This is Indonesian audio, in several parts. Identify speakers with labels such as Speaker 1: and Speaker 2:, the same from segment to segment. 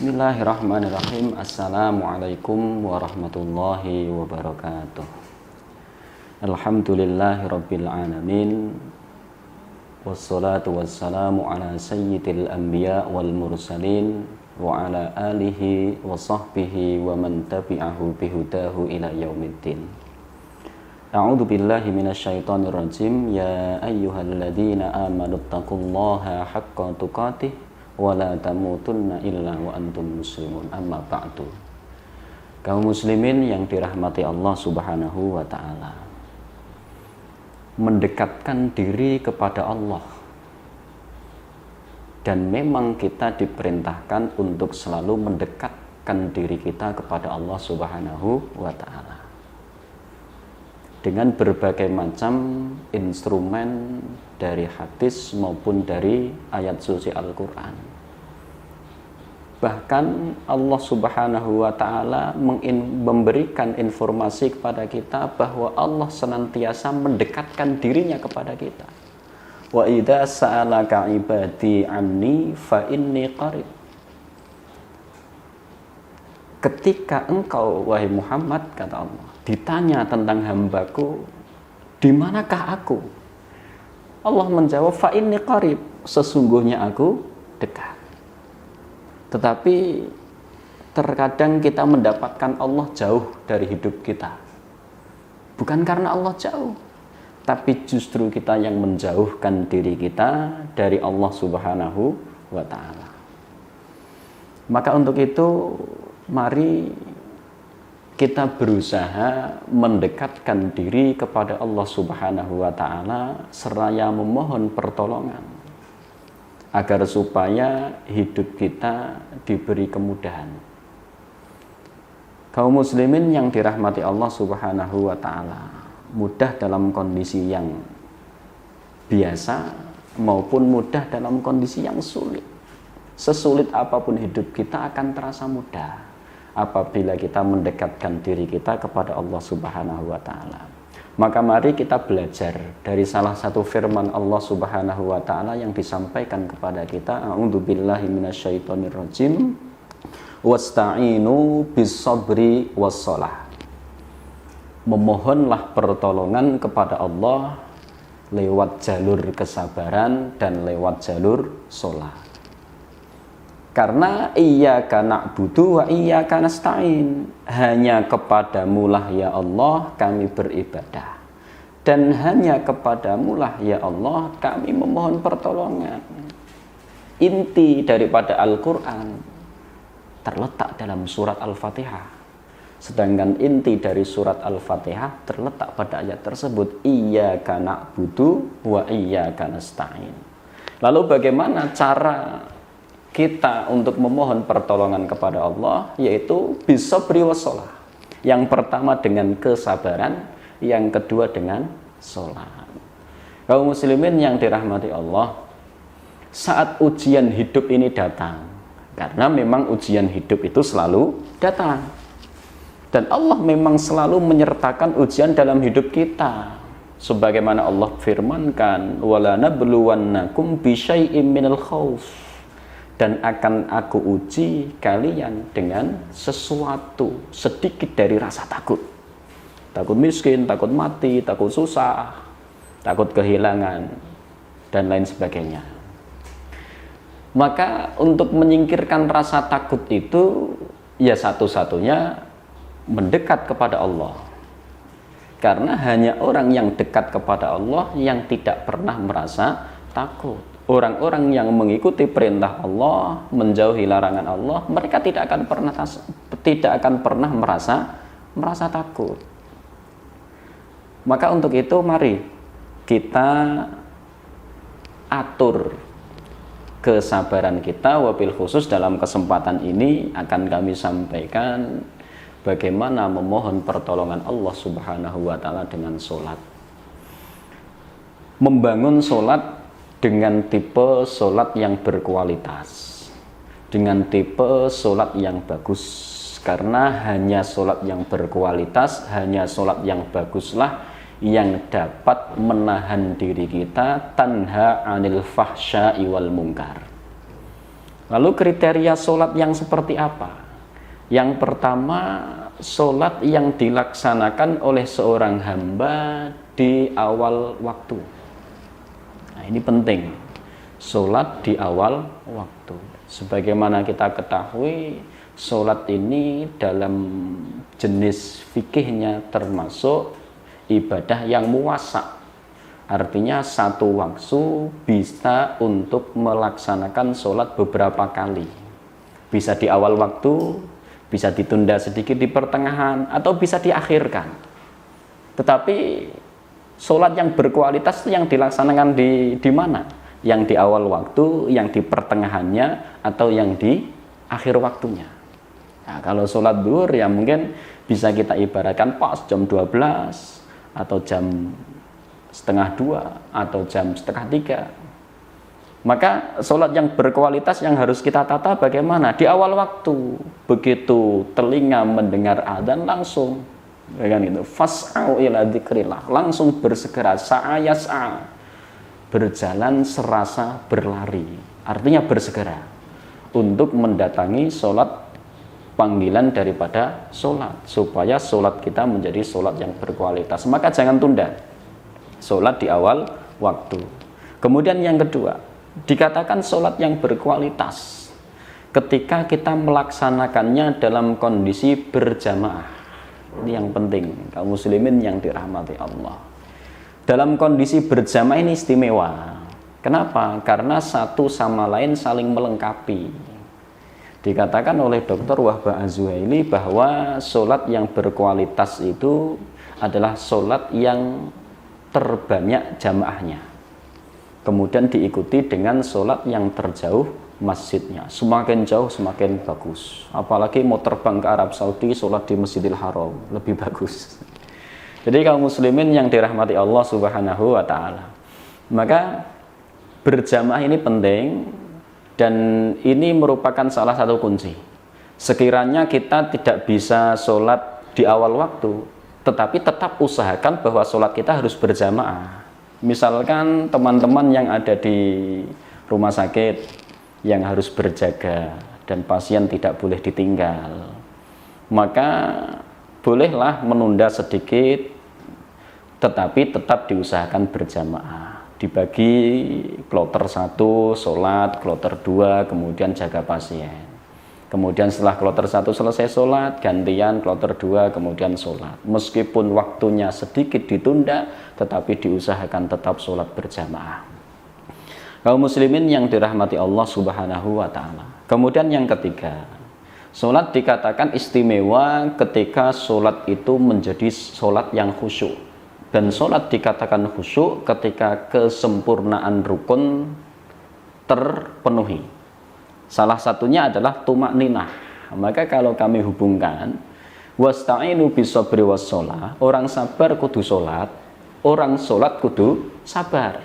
Speaker 1: Bismillahirrahmanirrahim. Assalamualaikum warahmatullahi wabarakatuh. Alhamdulillahirabbil alamin. Wassalatu wassalamu ala sayyidil anbiya wal mursalin wa ala alihi wa sahbihi wa man tabi'ahu bihudahu ila yaumiddin. A'udzu billahi minasyaitonir rajim. Ya ayyuhalladzina amanu taqullaha haqqa tuqatih wala tamutunna illa wa antum muslimun. Amma ba'du. Kaum muslimin yang dirahmati Allah Subhanahu wa taala, mendekatkan diri kepada Allah, dan memang kita diperintahkan untuk selalu mendekatkan diri kita kepada Allah Subhanahu wa taala dengan berbagai macam instrumen dari hadis maupun dari ayat suci Al-Quran. Bahkan Allah Subhanahu wa ta'ala memberikan informasi kepada kita bahwa Allah senantiasa mendekatkan dirinya kepada kita. Wa idza sa'alaka ibadi anni fa inni qarib. Ketika engkau, wahai Muhammad, kata Allah, ditanya tentang hambaku, di manakah aku? Allah menjawab, fa inni qarib, sesungguhnya aku dekat. Tetapi terkadang kita mendapatkan Allah jauh dari hidup kita. Bukan karena Allah jauh, tapi justru kita yang menjauhkan diri kita dari Allah Subhanahu wa ta'ala. Maka untuk itu, mari kita berusaha mendekatkan diri kepada Allah Subhanahu wa ta'ala seraya memohon pertolongan agar supaya hidup kita diberi kemudahan. Kaum muslimin yang dirahmati Allah Subhanahu wa ta'ala, mudah dalam kondisi yang biasa maupun mudah dalam kondisi yang sulit. Sesulit apapun hidup kita akan terasa mudah apabila kita mendekatkan diri kita kepada Allah Subhanahu wa ta'ala. Maka mari kita belajar dari salah satu firman Allah Subhanahu wa ta'ala yang disampaikan kepada kita. A'udzubillahi minasyaitonirrajim. Wasta'inu bis-sabri was-shalah. Memohonlah pertolongan kepada Allah lewat jalur kesabaran dan lewat jalur shalah. Karena iyyaka na'budu wa iyyaka nasta'in, hanya kepadamulah ya Allah kami beribadah, dan hanya kepadamulah ya Allah kami memohon pertolongan. Inti daripada Al-Quran terletak dalam surat Al-Fatihah, sedangkan inti dari surat Al-Fatihah terletak pada ayat tersebut, iyyaka na'budu wa iyyaka nasta'in. Lalu bagaimana cara kita untuk memohon pertolongan kepada Allah? Yaitu bisabri wassalah. Yang pertama dengan kesabaran, yang kedua dengan sholat. Kaum muslimin yang dirahmati Allah, saat ujian hidup ini datang, karena memang ujian hidup itu selalu datang, dan Allah memang selalu menyertakan ujian dalam hidup kita. Sebagaimana Allah firmankan, wala nabluwannakum bisyai'im minal khauf, dan akan aku uji kalian dengan sesuatu sedikit dari rasa takut. Takut miskin, takut mati, takut susah, takut kehilangan, dan lain sebagainya. Maka untuk menyingkirkan rasa takut itu, ya satu-satunya mendekat kepada Allah. Karena hanya orang yang dekat kepada Allah yang tidak pernah merasa takut. Orang-orang yang mengikuti perintah Allah, menjauhi larangan Allah, mereka tidak akan pernah merasa takut. Maka untuk itu mari kita atur kesabaran kita. Wabil khusus dalam kesempatan ini akan kami sampaikan bagaimana memohon pertolongan Allah Subhanahu wa ta'ala dengan sholat. Membangun sholat dengan tipe sholat yang berkualitas, dengan tipe sholat yang bagus. Karena hanya sholat yang berkualitas, hanya sholat yang baguslah yang dapat menahan diri kita tanha anil fahsya'i wal munkar. Lalu kriteria sholat yang seperti apa? Yang pertama, sholat yang dilaksanakan oleh seorang hamba di awal waktu. Nah, ini penting, sholat di awal waktu. Sebagaimana kita ketahui, sholat ini dalam jenis fikihnya termasuk ibadah yang muwasa. Artinya satu waktu bisa untuk melaksanakan sholat beberapa kali. Bisa di awal waktu, bisa ditunda sedikit di pertengahan, atau bisa diakhirkan. Tetapi sholat yang berkualitas itu yang dilaksanakan di mana? Yang di awal waktu, yang di pertengahannya, atau yang di akhir waktunya. Nah, kalau sholat zuhur ya mungkin bisa kita ibaratkan pas jam 12 atau jam setengah 2 atau jam setengah 3. Maka sholat yang berkualitas yang harus kita tata bagaimana? Di awal waktu, begitu telinga mendengar adzan langsung, kan itu, fas'au ila dzikrillah, langsung bersegera, sa'a yas'a, berjalan serasa berlari, artinya bersegera untuk mendatangi sholat panggilan daripada sholat, supaya sholat kita menjadi sholat yang berkualitas. Maka jangan tunda sholat di awal waktu. Kemudian yang kedua, dikatakan sholat yang berkualitas ketika kita melaksanakannya dalam kondisi berjamaah. Ini yang penting, kaum muslimin yang dirahmati Allah. Dalam kondisi berjamaah ini istimewa. Kenapa? Karena satu sama lain saling melengkapi. Dikatakan oleh Dr. Wahbah Az-Zuhaili bahwa sholat yang berkualitas itu adalah sholat yang terbanyak jamaahnya, kemudian diikuti dengan sholat yang terjauh masjidnya. Semakin jauh semakin bagus, apalagi mau terbang ke Arab Saudi, sholat di Masjidil Haram lebih bagus. Jadi kaum muslimin yang dirahmati Allah Subhanahu wa ta'ala, maka berjamaah ini penting, dan ini merupakan salah satu kunci. Sekiranya kita tidak bisa sholat di awal waktu, tetapi tetap usahakan bahwa sholat kita harus berjamaah. Misalkan teman-teman yang ada di rumah sakit yang harus berjaga dan pasien tidak boleh ditinggal, maka bolehlah menunda sedikit, tetapi tetap diusahakan berjamaah. Dibagi kloter 1 sholat, kloter 2 kemudian jaga pasien. Kemudian setelah kloter 1 selesai sholat, gantian kloter 2 kemudian sholat. Meskipun waktunya sedikit ditunda, tetapi diusahakan tetap sholat berjamaah. Kaum muslimin yang dirahmati Allah Subhanahu wa ta'ala. Kemudian yang ketiga, sholat dikatakan istimewa ketika sholat itu menjadi sholat yang khusyuk. Dan sholat dikatakan khusyuk ketika kesempurnaan rukun terpenuhi. Salah satunya adalah tumakninah. Maka kalau kami hubungkan wasta'inu bisabri wassalah, orang sabar kudu sholat, orang sholat kudu sabar.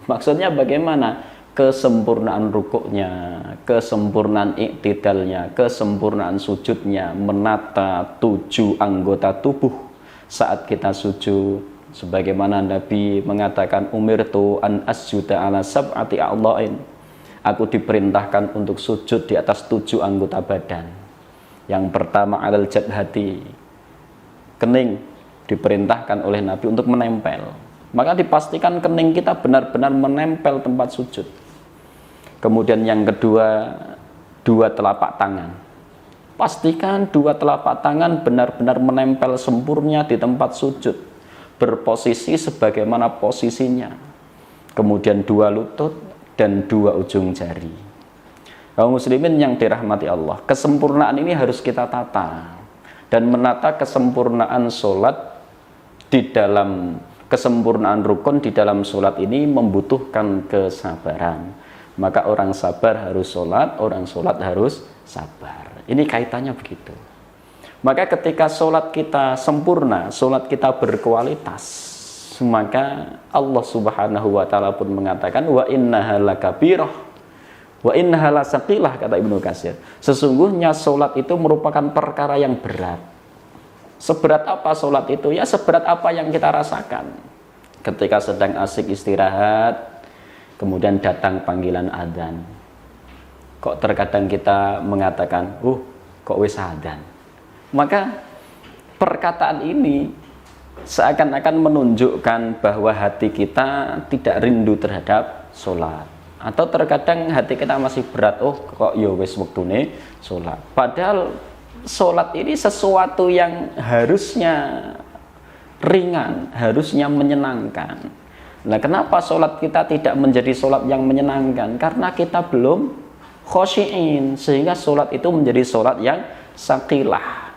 Speaker 1: Maksudnya bagaimana? Kesempurnaan rukuknya, kesempurnaan iktidalnya, kesempurnaan sujudnya, menata 7 anggota tubuh saat kita sujud. Sebagaimana Nabi mengatakan, umirtu an asjuda ala sab'ati a'dha'in, aku diperintahkan untuk sujud di atas 7 anggota badan. Yang pertama alal jabhati, kening, diperintahkan oleh Nabi untuk menempel. Maka dipastikan kening kita benar-benar menempel tempat sujud. Kemudian yang kedua, 2 telapak tangan. Pastikan 2 telapak tangan benar-benar menempel sempurna di tempat sujud, berposisi sebagaimana posisinya. Kemudian 2 lutut dan 2 ujung jari. Kaum muslimin yang dirahmati Allah, kesempurnaan ini harus kita tata. Dan menata kesempurnaan sholat di dalam, kesempurnaan rukun di dalam sholat ini membutuhkan kesabaran. Maka orang sabar harus sholat, orang sholat harus sabar. Ini kaitannya begitu. Maka ketika sholat kita sempurna, sholat kita berkualitas, maka Allah Subhanahu wa ta'ala pun mengatakan wa innaha lakabirah wa innaha lasaqilah, kata Ibnu Katsir. Sesungguhnya sholat itu merupakan perkara yang berat. Seberat apa sholat itu? Ya seberat apa yang kita rasakan ketika sedang asik istirahat, kemudian datang panggilan adzan. Kok terkadang kita mengatakan, kok wis adzan. Maka perkataan ini seakan-akan menunjukkan bahwa hati kita tidak rindu terhadap sholat. Atau terkadang hati kita masih berat, kok ya wis wektune sholat. Padahal sholat ini sesuatu yang harusnya ringan, harusnya menyenangkan. Nah, kenapa sholat kita tidak menjadi sholat yang menyenangkan? Karena kita belum khosyi'in, sehingga sholat itu menjadi sholat yang saqilah.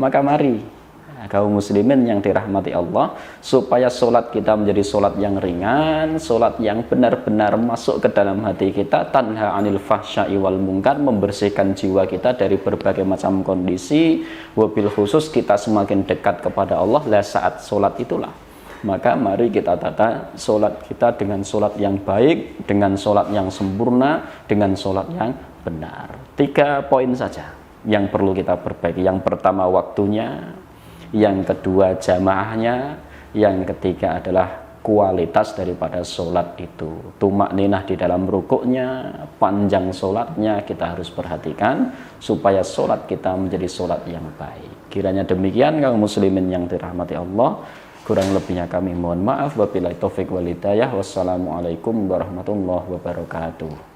Speaker 1: Maka mari kaum muslimin yang dirahmati Allah, supaya sholat kita menjadi sholat yang ringan, sholat yang benar-benar masuk ke dalam hati kita, tanha anil fahsya'i wal munkar, membersihkan jiwa kita dari berbagai macam kondisi, wabil khusus kita semakin dekat kepada Allah. Lah saat sholat itulah, maka mari kita tata sholat kita dengan sholat yang baik, dengan sholat yang sempurna, dengan sholat yang benar. 3 poin saja yang perlu kita perbaiki. Yang pertama waktunya, yang kedua jamaahnya, yang ketiga adalah kualitas daripada sholat itu. Tumakninah di dalam rukuknya, panjang sholatnya kita harus perhatikan supaya sholat kita menjadi sholat yang baik. Kiranya demikian kaum muslimin yang dirahmati Allah. Kurang lebihnya kami mohon maaf. Wabillahi taufik wal hidayah. Wassalamualaikum warahmatullahi wabarakatuh.